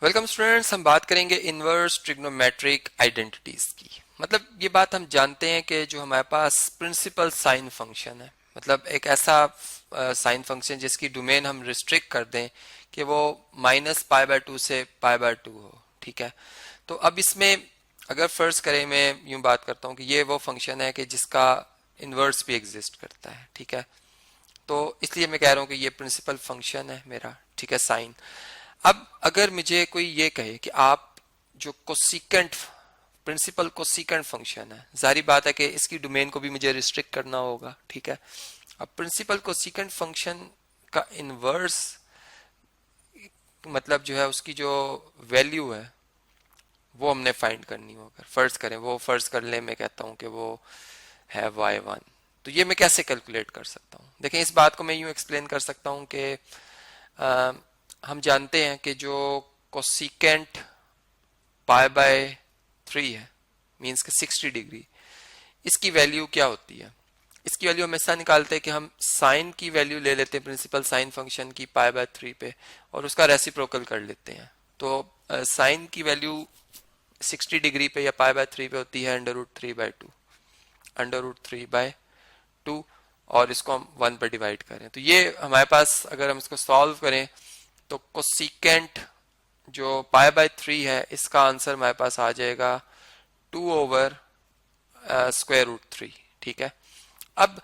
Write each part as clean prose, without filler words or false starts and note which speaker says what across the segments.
Speaker 1: Welcome students, हम बात करेंगे इनवर्स ट्रिग्नोमेट्रिक आइडेंटिटीज की। मतलब ये बात हम जानते हैं कि जो हमारे पास प्रिंसिपल साइन फंक्शन है, मतलब एक ऐसा साइन फंक्शन जिसकी डोमेन हम रिस्ट्रिक्ट कर दें कि वो -π/2 से π/2 हो। ठीक है, तो अब इसमें अगर फर्ज करें, मैं यूं बात करता हूं कि ये वो फंक्शन है कि जिसका इनवर्स भी एग्जिस्ट करता है। ठीक है, तो इसलिए मैं कह रहा हूं कि ये प्रिंसिपल फंक्शन है मेरा। ठीक है, साइन। अब अगर मुझे कोई ये कहे कि आप जो कोसिकेंट प्रिंसिपल कोसिकेंट फंक्शन है, जारी बात है कि इसकी डोमेन को भी मुझे रिस्ट्रिक्ट करना होगा। ठीक है, अब प्रिंसिपल कोसिकेंट फंक्शन का इनवर्स मतलब जो है उसकी जो वैल्यू है वो हमने फाइंड करनी होगा। फर्ज करें, वो फर्ज कर ले, मैं कहता हूं कि वो है y1। तो ये मैं कैसे कैलकुलेट कर सकता हूँ? देखें, इस बात को मैं यूं एक्सप्लेन कर सकता हूँ कि हम जानते हैं कि जो कोसिकेंट π/3 है, मीन्स के 60 डिग्री, इसकी वैल्यू क्या होती है? इसकी वैल्यू हम ऐसा निकालते हैं कि हम साइन की वैल्यू ले लेते हैं प्रिंसिपल साइन फंक्शन की π/3 पे और उसका रेसिप्रोकल कर लेते हैं। तो साइन की वैल्यू 60 डिग्री पे या π/3 पे होती है √3/2 और इसको हम 1 पर डिवाइड करें तो ये हमारे पास, अगर हम इसको सॉल्व करें तो कोसिकेंट जो π/3 है इसका आंसर हमारे पास आ जाएगा 2/√3। ठीक है, अब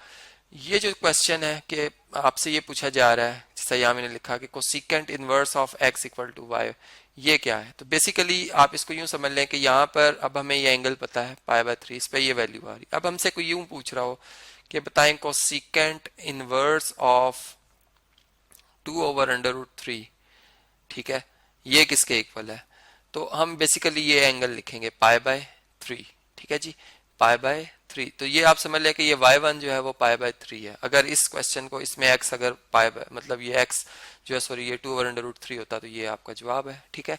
Speaker 1: ये जो क्वेश्चन है कि आपसे ये पूछा जा रहा है, जैसा यहाँ मैंने लिखा कि cosecant inverse of x equal to y, ये क्या है? तो बेसिकली आप इसको यूं समझ लें कि यहाँ पर अब हमें ये एंगल पता है π/3, इस पर ये वैल्यू आ रही। अब हमसे कोई यूं पूछ रहा हो कि बताएं कोसिकेंट इनवर्स ऑफ 2/√3, ठीक है, ये किसके इक्वल है? तो हम बेसिकली ये एंगल लिखेंगे π/3। ठीक है जी, π/3। तो ये आप समझ लें कि ये y1 जो है वो π/3 है। अगर इस क्वेश्चन को, इसमें x अगर मतलब ये x जो है, सॉरी, ये 2/√3 होता तो ये आपका जवाब है। ठीक है,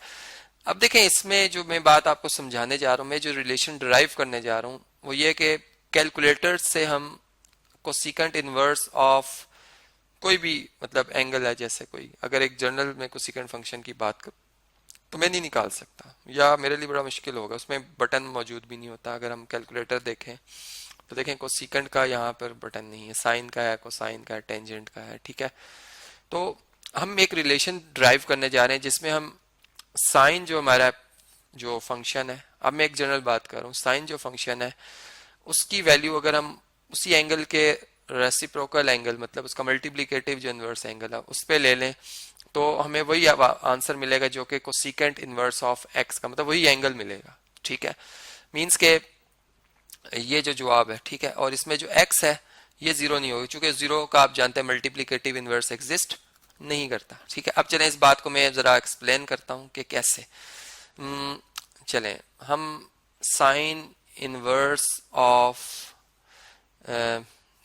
Speaker 1: अब देखें, इसमें जो मैं बात आपको समझाने जा रहा हूँ, मैं जो रिलेशन डिराइव करने जा रहा हूँ वो ये कि कैलकुलेटर से हम कोसिकेंट इनवर्स ऑफ कोई भी मतलब एंगल है, जैसे कोई, अगर एक जनरल में कोसिकेंट फंक्शन की बात करूं तो मैं नहीं निकाल सकता, या मेरे लिए बड़ा मुश्किल होगा। उसमें बटन मौजूद भी नहीं होता। अगर हम कैलकुलेटर देखें तो देखें कोसिकेंट का यहाँ पर बटन नहीं है, साइन का है, कोसाइन का है, टेंजेंट का है। ठीक है, तो हम एक रिलेशन ड्राइव करने जा रहे हैं जिसमें हम साइन जो हमारा जो फंक्शन है, अब मैं एक जनरल बात कर रहा हूँ, साइन जो फंक्शन है उसकी वैल्यू अगर हम उसी एंगल के रेसिप्रोकल एंगल, मतलब उसका मल्टीप्लिकेटिव जो इनवर्स एंगल है उस पर ले लें तो हमें वही आंसर मिलेगा जो कि कोसिकेंट इनवर्स ऑफ एक्स का, मतलब वही एंगल मिलेगा। ठीक है, मींस के ये जो जवाब है, ठीक है, और इसमें जो एक्स है ये जीरो नहीं होगा, क्योंकि जीरो का आप जानते हैं मल्टीप्लिकेटिव इनवर्स एग्जिस्ट नहीं करता। ठीक है, अब चलें इस बात को मैं जरा एक्सप्लेन करता हूं कि कैसे। चलें हम साइन इनवर्स ऑफ,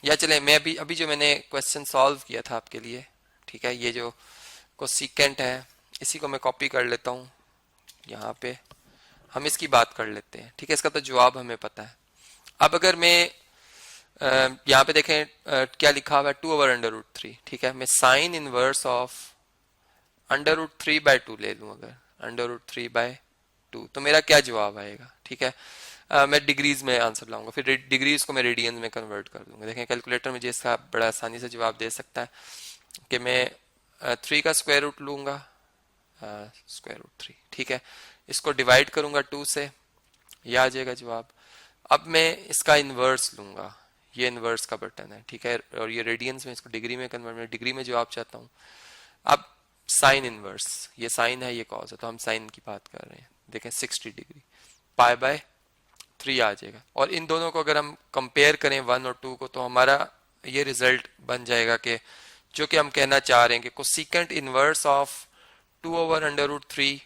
Speaker 1: या चलें मैं अभी अभी जो मैंने क्वेश्चन सॉल्व किया था आपके लिए, ठीक है, ये जो कोसिकेंट है इसी को मैं कॉपी कर लेता हूँ, यहाँ पे हम इसकी बात कर लेते हैं। ठीक है, इसका तो जवाब हमें पता है। अब अगर मैं यहाँ पे देखें क्या लिखा हुआ है, 2/√3। ठीक है, मैं साइन इनवर्स ऑफ √3/2 ले लूँ, अगर √3/2 तो मेरा क्या जवाब आएगा? ठीक है, मैं डिग्रीज में आंसर लाऊंगा, फिर डिग्रीज को मैं रेडियन में कन्वर्ट कर दूंगा। देखें कैलकुलेटर मुझे इसका बड़ा आसानी से जवाब दे सकता है कि मैं 3 का स्क्वायर रूट लूंगा, √3। ठीक है, इसको डिवाइड करूंगा 2 से, यह आ जाएगा जवाब। अब मैं इसका इनवर्स लूंगा, ये इनवर्स का बटन है। ठीक है, और ये रेडियंस में, इसको डिग्री में कन्वर्ट, में डिग्री में जवाब चाहता हूँ। अब साइन इनवर्स, ये साइन है, ये कॉस है, तो हम साइन की बात कर रहे हैं। देखें 60 डिग्री, π/3 आ जाएगा। और इन दोनों को अगर हम कंपेयर करें 1 और 2 को, तो हमारा ये रिजल्ट बन जाएगा कि जो कि हम कहना चाह रहे हैं कि कोसिकेंट इनवर्स ऑफ 2/√3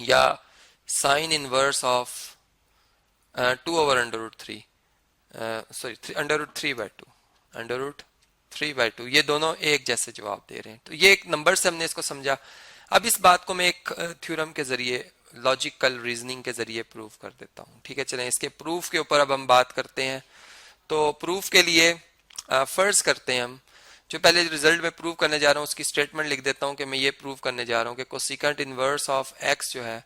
Speaker 1: या साइन इनवर्स ऑफ 2/√3, सॉरी √3/2 ये दोनों एक जैसे जवाब दे रहे हैं। तो ये एक नंबर से हमने इसको समझा। अब इस बात को मैं एक थ्योरम के जरिए, लॉजिकल रीजनिंग के जरिए प्रूव कर देता हूँ। ठीक है, चलें इसके प्रूफ के ऊपर अब हम बात करते हैं। तो प्रूफ के लिए फर्ज करते हैं हम जो पहले रिजल्ट में प्रूव करने जा रहा हूँ उसकी स्टेटमेंट लिख देता हूँ कि मैं ये प्रूव करने जा रहा हूँ कि कोसिकेंट इनवर्स ऑफ एक्स जो है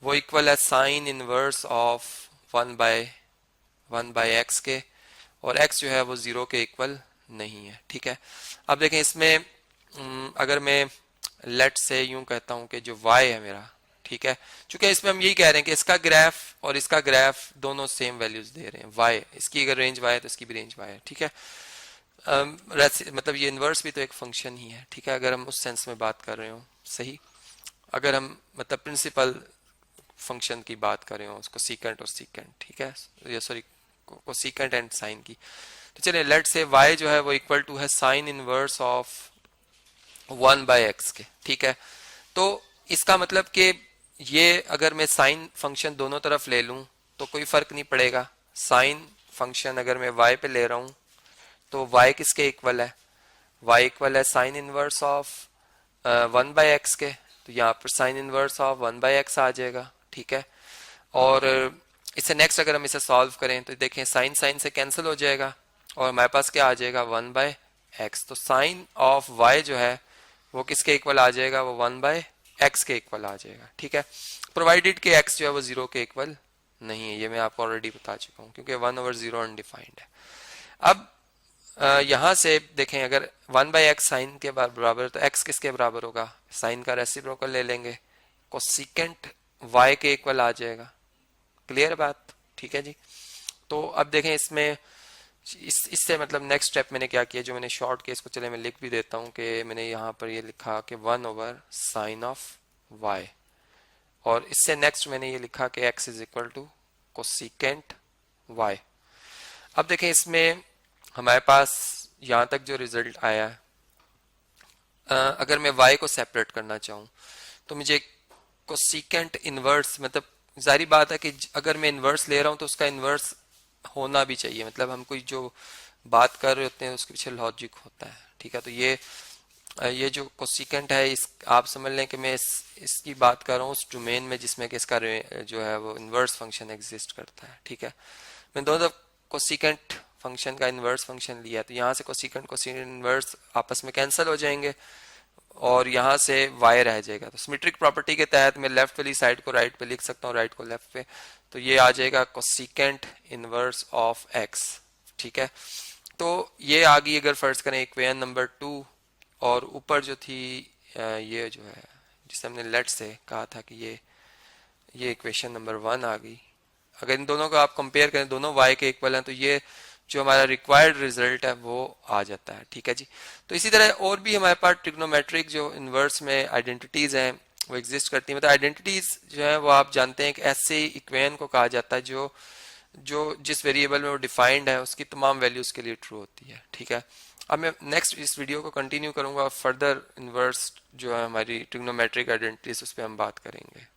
Speaker 1: वो इक्वल है sine inverse of one by x के, और एक्स जो है वो 0 के इक्वल नहीं है। ठीक है, अब देखें इसमें अगर मैं लेट से यूं कहता हूं कि जो y है मेरा, ठीक है, चूंकि इसमें हम यही कह रहे हैं कि इसका ग्राफ और इसका ग्राफ दोनों सेम वैल्यूज दे रहे हैं, y इसकी अगर रेंज y है तो इसकी भी रेंज y है। ठीक है, मतलब ये इनवर्स भी तो एक फंक्शन ही है। ठीक है, अगर हम उस सेंस में बात कर रहे हो सही, अगर हम मतलब प्रिंसिपल फंक्शन की बात कर रहे हो उसको सीकेंट और सीकेंट, ठीक है, ये सॉरी को सीकेंट एंड साइन की, तो चलिए लेट से y जो है वो इक्वल टू है sine inverse of 1 by x के। ठीक है, तो इसका मतलब कि ये अगर मैं साइन फंक्शन दोनों तरफ ले लूं तो कोई फर्क नहीं पड़ेगा। साइन फंक्शन अगर मैं y पे ले रहा हूं तो y किसके इक्वल है, y इक्वल है sine inverse of 1 by x के, तो यहाँ पर sine inverse of 1 by x आ जाएगा। ठीक है, और इससे नेक्स्ट अगर हम इसे सॉल्व करें तो देखें साइन साइन से कैंसिल हो जाएगा और हमारे पास क्या आ जाएगा 1 बाय एक्स, तो साइन ऑफ y जो है वो किसके इक्वल आ जाएगा, वो 1 बाय एक्स के इक्वल आ जाएगा। ठीक है, प्रोवाइडेड कि x जो है वो 0 के इक्वल नहीं है, ये मैं आपको ऑलरेडी बता चुका हूँ क्योंकि 1/0 अनडिफाइंड है। अब यहां से देखें अगर 1 बाय एक्स साइन के बराबर तो x किसके बराबर होगा, साइन का रेसिप्रोकल ले लेंगे, कोसिकेंट y के इक्वल आ जाएगा। क्लियर बात, ठीक है जी। तो अब देखें इसमें इससे मतलब नेक्स्ट स्टेप मैंने क्या किया, जो मैंने शॉर्ट केस को चले मैं लिख भी देता हूं कि मैंने यहाँ पर ये लिखा कि 1/sin ऑफ y, और इससे नेक्स्ट मैंने ये लिखा कि x is equal to cosecant y। अब देखें इसमें हमारे पास यहाँ तक जो रिजल्ट आया है, अगर मैं y को सेपरेट करना चाहूँ तो मुझे कोसिकेंट इनवर्स, मतलब जारी बात है कि अगर मैं इनवर्स ले रहा हूँ तो उसका इनवर्स होना भी चाहिए, मतलब हम कोई जो बात कर रहे होते हैं उसके पीछे लॉजिक होता है। ठीक है, तो ये जो कोसिकेंट है इस आप समझ लें कि मैं इसकी बात कर रहा हूँ उस डोमेन में जिसमें कि इसका जो है वो इनवर्स फंक्शन एग्जिस्ट करता है। ठीक है, मैं दोनों कोसिकेंट फंक्शन का इनवर्स फंक्शन लिया तो यहाँ से कोसिकेंट कोसिकेंट इनवर्स आपस में कैंसिल हो जाएंगे और यहाँ से y रह जाएगा। तो सिमेट्रिक प्रॉपर्टी के तहत मैं लेफ्ट वाली साइड को राइट पे लिख सकता हूँ, राइट को लेफ्ट पे, तो ये आ जाएगा कोसिकेंट इनवर्स ऑफ x। ठीक है, तो ये आ गई अगर फर्ज करें इक्वेशन नंबर 2, और ऊपर जो थी ये जो है जिसे हमने लेट से कहा था कि ये इक्वेशन नंबर 1 आ गई। अगर इन दोनों को आप कंपेयर करें, दोनों y के इक्वल हैं, तो ये जो हमारा रिक्वायर्ड रिजल्ट है वो आ जाता है। ठीक है जी, तो इसी तरह और भी हमारे पास ट्रिग्नोमेट्रिक जो इनवर्स में आइडेंटिटीज हैं वो एग्जिस्ट करती है। मतलब आइडेंटिटीज जो है वो आप जानते हैं कि ऐसे इक्वेशन को कहा जाता है जो जो जिस वेरिएबल में वो डिफाइंड है उसकी तमाम वैल्यूज के लिए ट्रू होती है। ठीक है, अब मैं नेक्स्ट इस वीडियो को कंटिन्यू करूंगा और फर्दर इनवर्स जो है हमारी ट्रिग्नोमेट्रिक आइडेंटिटीज उस पर हम बात करेंगे।